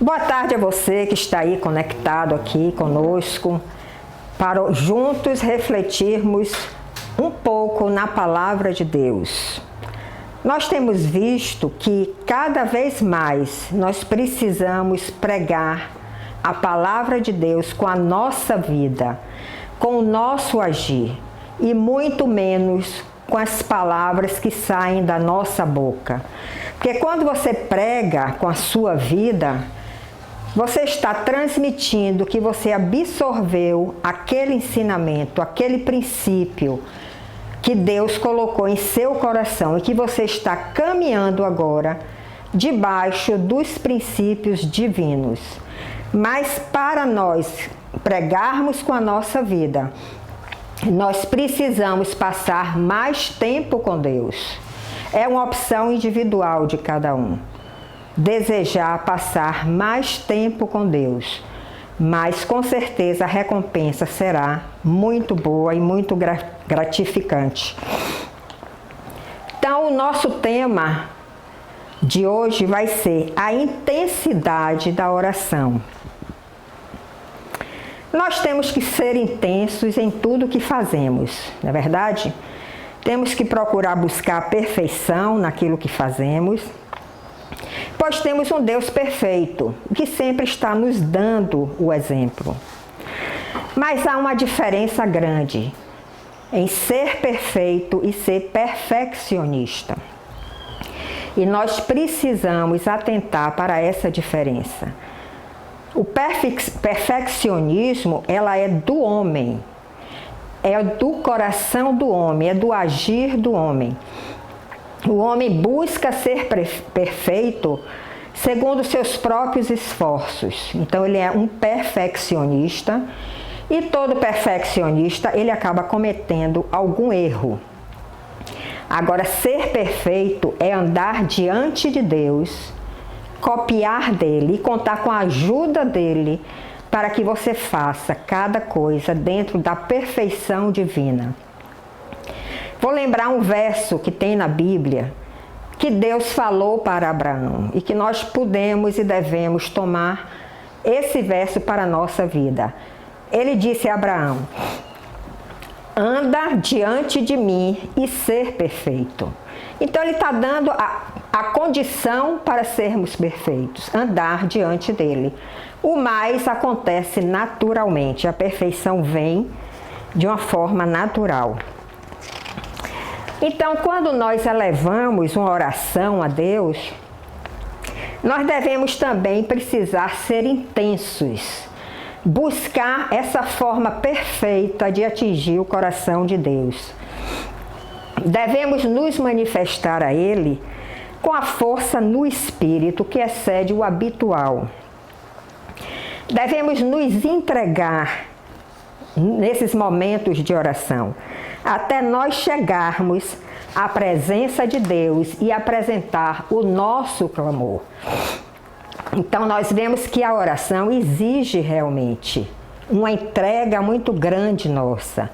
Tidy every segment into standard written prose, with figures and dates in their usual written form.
Boa tarde a você que está aí conectado aqui conosco, para juntos refletirmos um pouco na palavra de Deus. Nós temos visto que cada vez mais nós precisamos pregar a palavra de Deus com a nossa vida, com o nosso agir, e muito menos com as palavras que saem da nossa boca. Porque quando você prega com a sua vida, você está transmitindo que você absorveu aquele ensinamento, aquele princípio que Deus colocou em seu coração e que você está caminhando agora debaixo dos princípios divinos. Mas para nós pregarmos com a nossa vida, nós precisamos passar mais tempo com Deus. É uma opção individual de cada um. Desejar passar mais tempo com Deus, mas com certeza a recompensa será muito boa e muito gratificante. Então, o nosso tema de hoje vai ser a intensidade da oração. Nós temos que ser intensos em tudo que fazemos, não é verdade? Temos que procurar buscar a perfeição naquilo que fazemos, pois temos um Deus perfeito, que sempre está nos dando o exemplo. Mas há uma diferença grande em ser perfeito e ser perfeccionista. E nós precisamos atentar para essa diferença. O perfeccionismo, ela é do homem, é do coração do homem, é do agir do homem. O homem busca ser perfeito segundo seus próprios esforços. Então ele é um perfeccionista e todo perfeccionista ele acaba cometendo algum erro. Agora, ser perfeito é andar diante de Deus, copiar dele e contar com a ajuda dele para que você faça cada coisa dentro da perfeição divina. Vou lembrar um verso que tem na Bíblia, que Deus falou para Abraão e que nós podemos e devemos tomar esse verso para a nossa vida. Ele disse a Abraão: anda diante de mim e ser perfeito. Então ele está dando a condição para sermos perfeitos, andar diante dele. O mais acontece naturalmente, a perfeição vem de uma forma natural. Então, quando nós elevamos uma oração a Deus, nós devemos também precisar ser intensos, buscar essa forma perfeita de atingir o coração de Deus. Devemos nos manifestar a Ele com a força no Espírito que excede o habitual. Devemos nos entregar nesses momentos de oração, até nós chegarmos à presença de Deus e apresentar o nosso clamor. Então nós vemos que a oração exige realmente uma entrega muito grande nossa.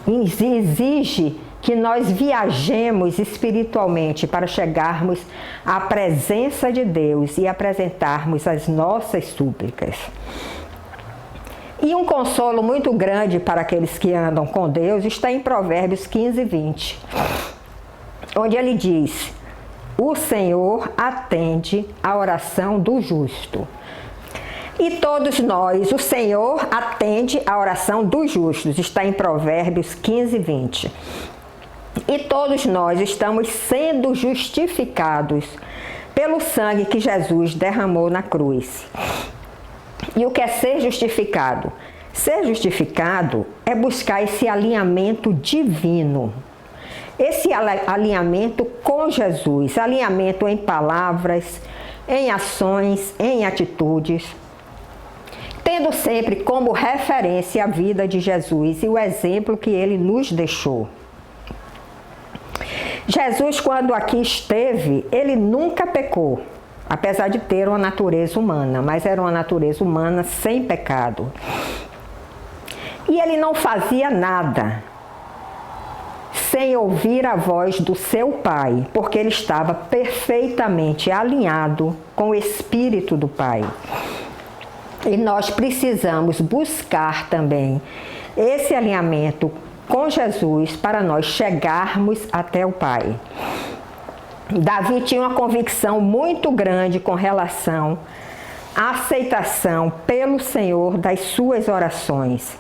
Exige que nós viajemos espiritualmente para chegarmos à presença de Deus e apresentarmos as nossas súplicas. E um consolo muito grande para aqueles que andam com Deus está em Provérbios 15, 20, onde ele diz: o Senhor atende a oração do justo. E todos nós, o Senhor atende a oração dos justos, está em Provérbios 15, 20. E todos nós estamos sendo justificados pelo sangue que Jesus derramou na cruz. E o que é ser justificado? Ser justificado é buscar esse alinhamento divino. Esse alinhamento com Jesus, alinhamento em palavras, em ações, em atitudes, tendo sempre como referência a vida de Jesus e o exemplo que ele nos deixou. Jesus, quando aqui esteve, ele nunca pecou, apesar de ter uma natureza humana, mas era uma natureza humana sem pecado. E ele não fazia nada sem ouvir a voz do seu pai, porque ele estava perfeitamente alinhado com o Espírito do Pai. E nós precisamos buscar também esse alinhamento com Jesus para nós chegarmos até o Pai. Davi tinha uma convicção muito grande com relação à aceitação pelo Senhor das suas orações.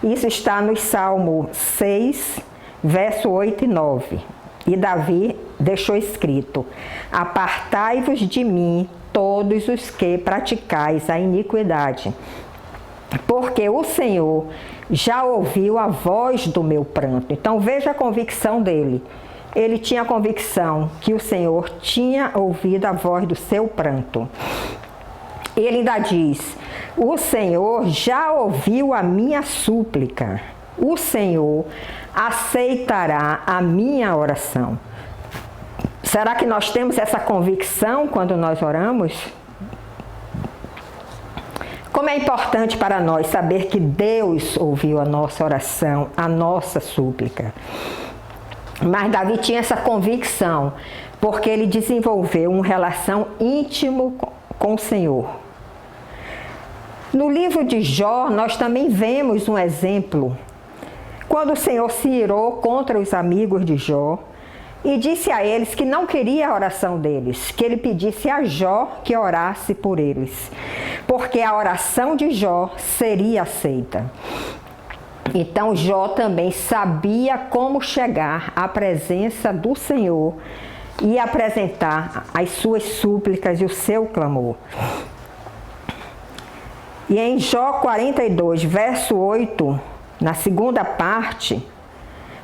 Isso está no Salmo 6, verso 8 e 9. E Davi deixou escrito: apartai-vos de mim, todos os que praticais a iniquidade, porque o Senhor já ouviu a voz do meu pranto. Então veja a convicção dele. Ele tinha a convicção que o Senhor tinha ouvido a voz do seu pranto. Ele ainda diz: o Senhor já ouviu a minha súplica. O Senhor aceitará a minha oração. Será que nós temos essa convicção quando nós oramos? Como é importante para nós saber que Deus ouviu a nossa oração, a nossa súplica. Mas Davi tinha essa convicção, porque ele desenvolveu uma relação íntima com o Senhor. No livro de Jó, nós também vemos um exemplo, quando o Senhor se irou contra os amigos de Jó e disse a eles que não queria a oração deles, que ele pedisse a Jó que orasse por eles, porque a oração de Jó seria aceita. Então Jó também sabia como chegar à presença do Senhor e apresentar as suas súplicas e o seu clamor. E em Jó 42, verso 8, na segunda parte,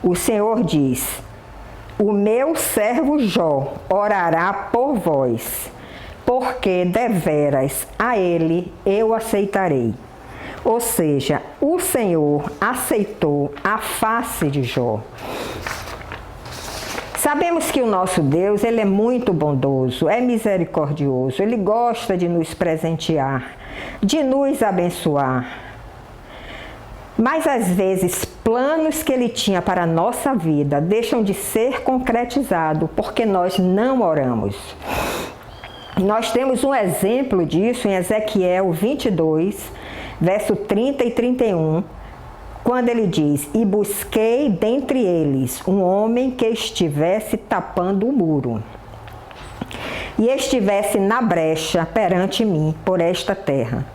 o Senhor diz: o meu servo Jó orará por vós, porque deveras a ele eu aceitarei. Ou seja, o Senhor aceitou a face de Jó. Sabemos que o nosso Deus, ele é muito bondoso, é misericordioso, ele gosta de nos presentear, de nos abençoar. Mas às vezes, planos que ele tinha para a nossa vida deixam de ser concretizados porque nós não oramos. Nós temos um exemplo disso em Ezequiel 22, verso 30 e 31, quando ele diz: e busquei dentre eles um homem que estivesse tapando o muro, e estivesse na brecha perante mim por esta terra,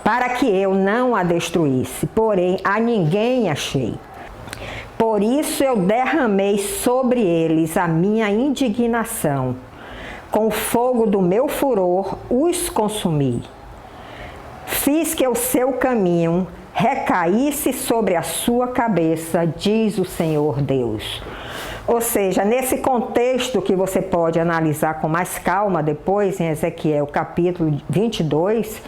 para que eu não a destruísse, porém a ninguém achei. Por isso eu derramei sobre eles a minha indignação, com o fogo do meu furor os consumi. Fiz que o seu caminho recaísse sobre a sua cabeça, diz o Senhor Deus. Ou seja, nesse contexto que você pode analisar com mais calma depois, em Ezequiel capítulo 22,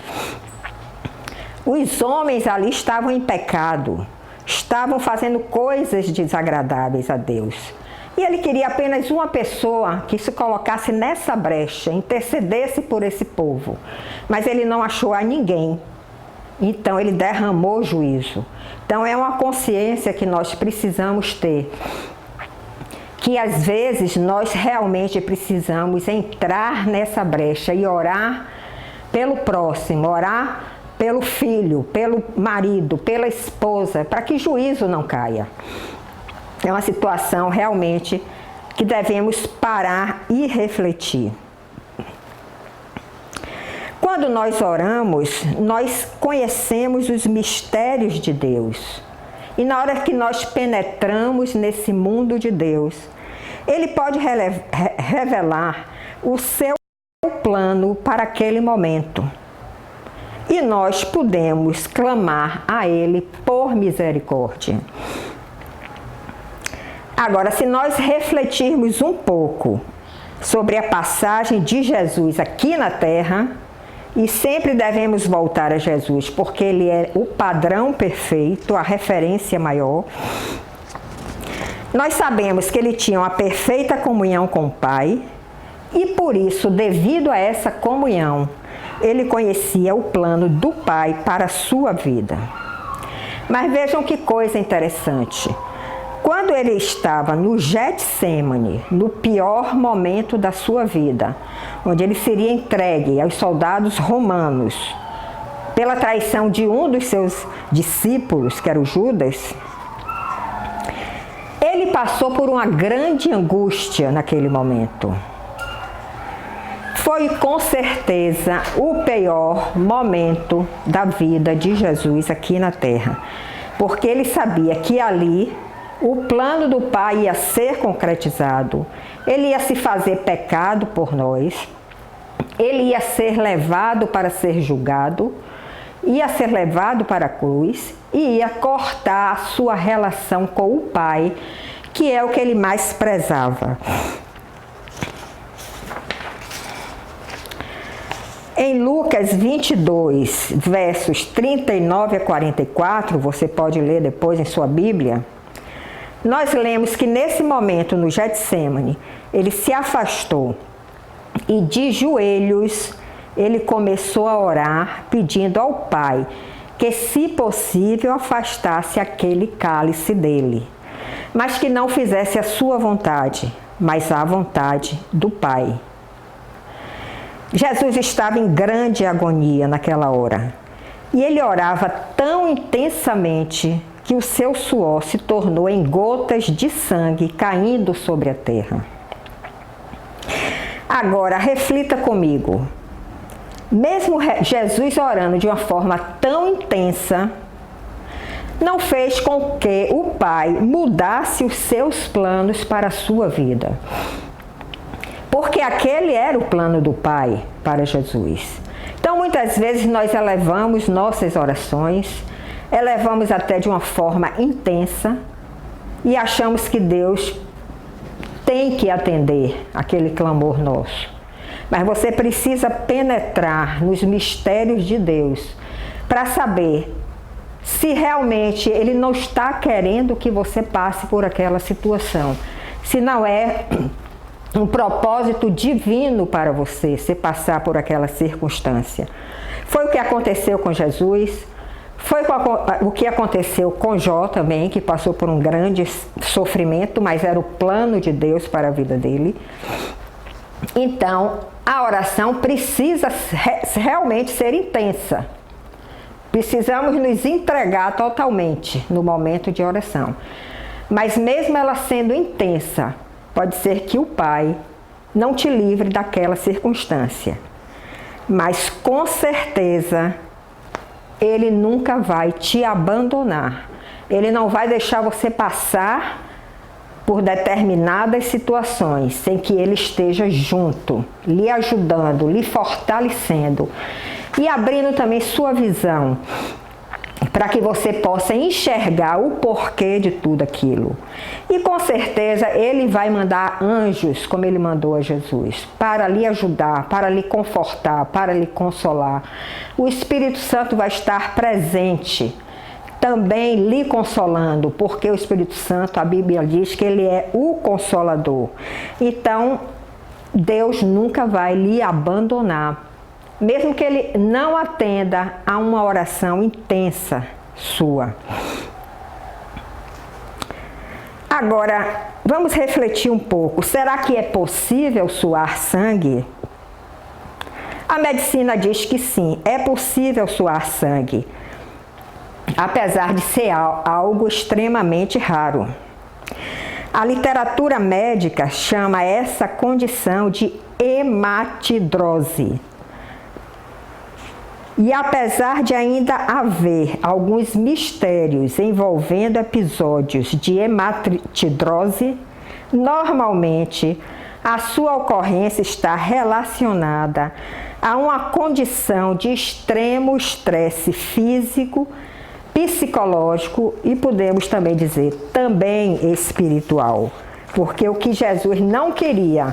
os homens ali estavam em pecado, estavam fazendo coisas desagradáveis a Deus. E ele queria apenas uma pessoa que se colocasse nessa brecha, intercedesse por esse povo. Mas ele não achou a ninguém. Então ele derramou juízo. Então é uma consciência que nós precisamos ter. Que às vezes nós realmente precisamos entrar nessa brecha e orar pelo próximo, orar pelo filho, pelo marido, pela esposa, para que juízo não caia. É uma situação realmente que devemos parar e refletir. Quando nós oramos, nós conhecemos os mistérios de Deus. E na hora que nós penetramos nesse mundo de Deus, Ele pode revelar o seu plano para aquele momento. E nós podemos clamar a Ele por misericórdia. Agora, se nós refletirmos um pouco sobre a passagem de Jesus aqui na Terra, e sempre devemos voltar a Jesus, porque Ele é o padrão perfeito, a referência maior. Nós sabemos que Ele tinha uma perfeita comunhão com o Pai, e por isso, devido a essa comunhão, Ele conhecia o plano do Pai para a sua vida. Mas vejam que coisa interessante. Quando ele estava no Getsêmani, no pior momento da sua vida, onde ele seria entregue aos soldados romanos pela traição de um dos seus discípulos, que era o Judas, ele passou por uma grande angústia naquele momento. Foi com certeza o pior momento da vida de Jesus aqui na terra, porque ele sabia que ali o plano do Pai ia ser concretizado, ele ia se fazer pecado por nós, ele ia ser levado para ser julgado, ia ser levado para a cruz e ia cortar a sua relação com o Pai, que é o que ele mais prezava. Em Lucas 22, versos 39 a 44, você pode ler depois em sua Bíblia, nós lemos que nesse momento no Getsêmani, ele se afastou e de joelhos ele começou a orar pedindo ao Pai que, se possível, afastasse aquele cálice dele, mas que não fizesse a sua vontade, mas a vontade do Pai. Jesus estava em grande agonia naquela hora e ele orava tão intensamente que o seu suor se tornou em gotas de sangue caindo sobre a terra. Agora, reflita comigo. Mesmo Jesus orando de uma forma tão intensa, não fez com que o Pai mudasse os seus planos para a sua vida. Porque aquele era o plano do Pai para Jesus. Então, muitas vezes nós elevamos nossas orações, elevamos até de uma forma intensa e achamos que Deus tem que atender aquele clamor nosso. Mas você precisa penetrar nos mistérios de Deus para saber se realmente Ele não está querendo que você passe por aquela situação. Se não é um propósito divino para você se passar por aquela circunstância. Foi o que aconteceu com Jesus. Foi o que aconteceu com Jó também, que passou por um grande sofrimento, mas era o plano de Deus para a vida dele. Então, a oração precisa realmente ser intensa. Precisamos nos entregar totalmente no momento de oração. Mas mesmo ela sendo intensa, pode ser que o Pai não te livre daquela circunstância. Mas com certeza, Ele nunca vai te abandonar. Ele não vai deixar você passar por determinadas situações sem que Ele esteja junto, lhe ajudando, lhe fortalecendo e abrindo também sua visão para que você possa enxergar o porquê de tudo aquilo. E com certeza Ele vai mandar anjos, como Ele mandou a Jesus, para lhe ajudar, para lhe confortar, para lhe consolar. O Espírito Santo vai estar presente, também lhe consolando, porque o Espírito Santo, a Bíblia diz que Ele é o Consolador. Então, Deus nunca vai lhe abandonar. Mesmo que Ele não atenda a uma oração intensa sua. Agora, vamos refletir um pouco. Será que é possível suar sangue? A medicina diz que sim, é possível suar sangue, apesar de ser algo extremamente raro. A literatura médica chama essa condição de hematidrose. E apesar de ainda haver alguns mistérios envolvendo episódios de hematidrose, normalmente a sua ocorrência está relacionada a uma condição de extremo estresse físico, psicológico e podemos também dizer também espiritual. Porque o que Jesus não queria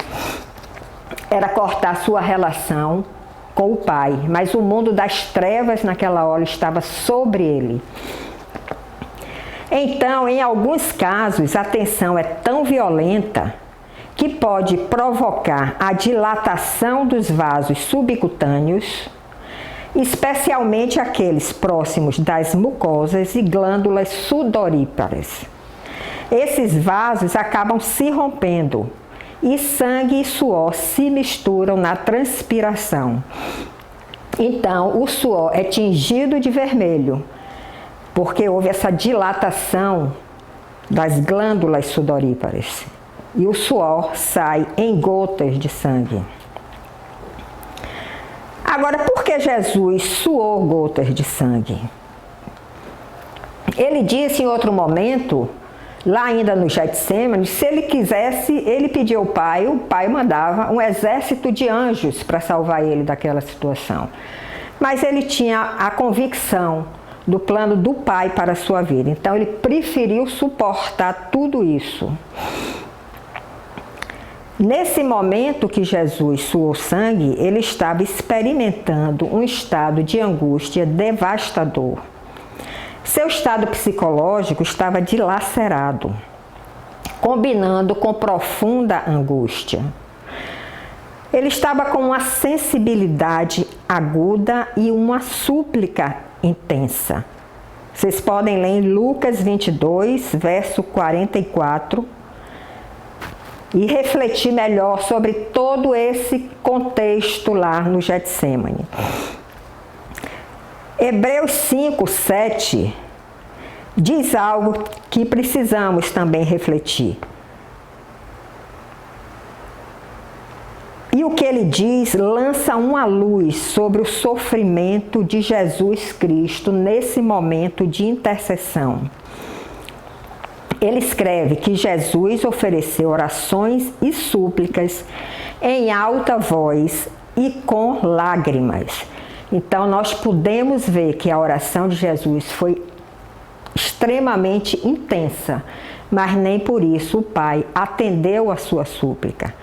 era cortar sua relação com o Pai, mas o mundo das trevas naquela hora estava sobre ele. Então, em alguns casos, a tensão é tão violenta que pode provocar a dilatação dos vasos subcutâneos, especialmente aqueles próximos das mucosas e glândulas sudoríparas. esses vasos acabam se rompendo e sangue e suor se misturam na transpiração. Então, o suor é tingido de vermelho, porque houve essa dilatação das glândulas sudoríparas. E o suor sai em gotas de sangue. Agora, por que Jesus suou gotas de sangue? Ele disse em outro momento, lá ainda no Getsêmani, se ele quisesse, ele pedia ao Pai, o Pai mandava um exército de anjos para salvar ele daquela situação. Mas ele tinha a convicção do plano do Pai para a sua vida. Então ele preferiu suportar tudo isso. Nesse momento que Jesus suou sangue, ele estava experimentando um estado de angústia devastador. Seu estado psicológico estava dilacerado, combinando com profunda angústia. Ele estava com uma sensibilidade aguda e uma súplica intensa. Vocês podem ler em Lucas 22, verso 44, e refletir melhor sobre todo esse contexto lá no Getsêmani. Hebreus 5, 7 diz algo que precisamos também refletir. E o que ele diz lança uma luz sobre o sofrimento de Jesus Cristo nesse momento de intercessão. Ele escreve que Jesus ofereceu orações e súplicas em alta voz e com lágrimas. Então nós podemos ver que a oração de Jesus foi extremamente intensa, mas nem por isso o Pai atendeu a sua súplica,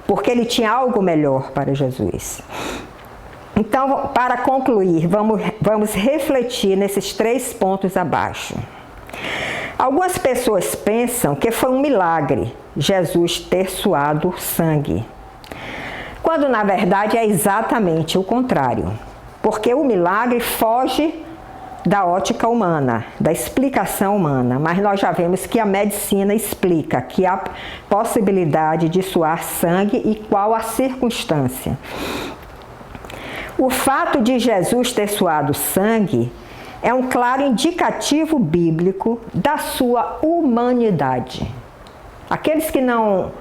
porque ele tinha algo melhor para Jesus. Então, para concluir, vamos refletir nesses 3 pontos abaixo. Algumas pessoas pensam que foi um milagre Jesus ter suado sangue, quando na verdade é exatamente o contrário, porque o milagre foge da ótica humana, da explicação humana, mas nós já vemos que a medicina explica que há possibilidade de suar sangue e qual a circunstância. O fato de Jesus ter suado sangue é um claro indicativo bíblico da sua humanidade. Aqueles que não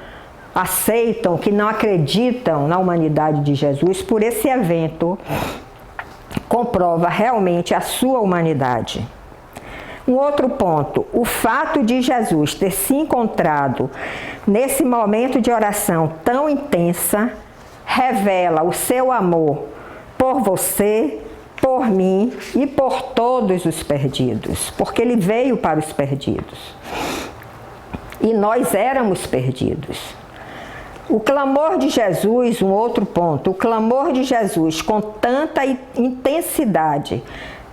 aceitam, que não acreditam na humanidade de Jesus, por esse evento, comprova realmente a sua humanidade. Um outro ponto, o fato de Jesus ter se encontrado nesse momento de oração tão intensa, revela o seu amor por você, por mim e por todos os perdidos, porque ele veio para os perdidos. E nós éramos perdidos. O clamor de Jesus, um outro ponto, o clamor de Jesus com tanta intensidade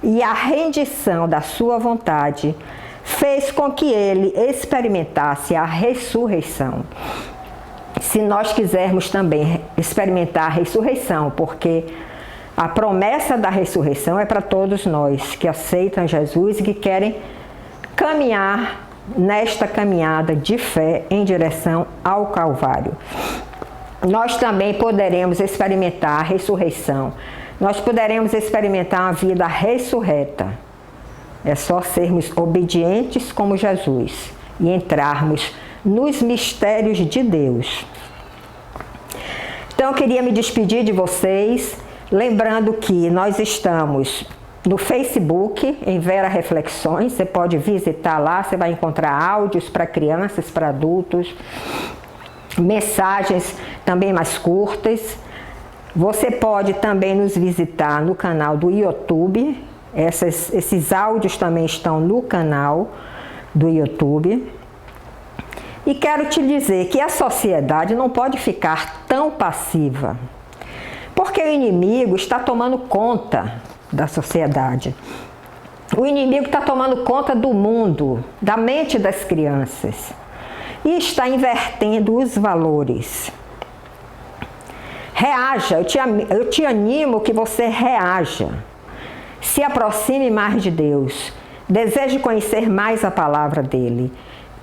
e a rendição da sua vontade fez com que ele experimentasse a ressurreição. Se nós quisermos também experimentar a ressurreição, porque a promessa da ressurreição é para todos nós que aceitam Jesus e que querem caminhar nesta caminhada de fé em direção ao Calvário. Nós também poderemos experimentar a ressurreição. Nós poderemos experimentar uma vida ressurreta. É só sermos obedientes como Jesus e entrarmos nos mistérios de Deus. Então eu queria me despedir de vocês, lembrando que nós estamos no Facebook, em Vera Reflexões. Você pode visitar lá, você vai encontrar áudios para crianças, para adultos, mensagens também mais curtas. Você pode também nos visitar no canal do YouTube. Esses áudios também estão no canal do YouTube. E quero te dizer que a sociedade não pode ficar tão passiva, porque o inimigo está tomando conta da sociedade. O inimigo está tomando conta do mundo, da mente das crianças, e está invertendo os valores. Reaja, eu te animo que você reaja. Se aproxime mais de Deus. Deseje conhecer mais a palavra dele.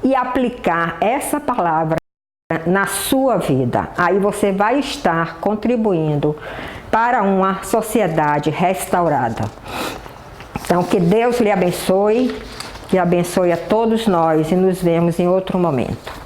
e aplicar essa palavra na sua vida. Aí você vai estar contribuindo para uma sociedade restaurada. Então, que Deus lhe abençoe, que abençoe a todos nós e nos vemos em outro momento.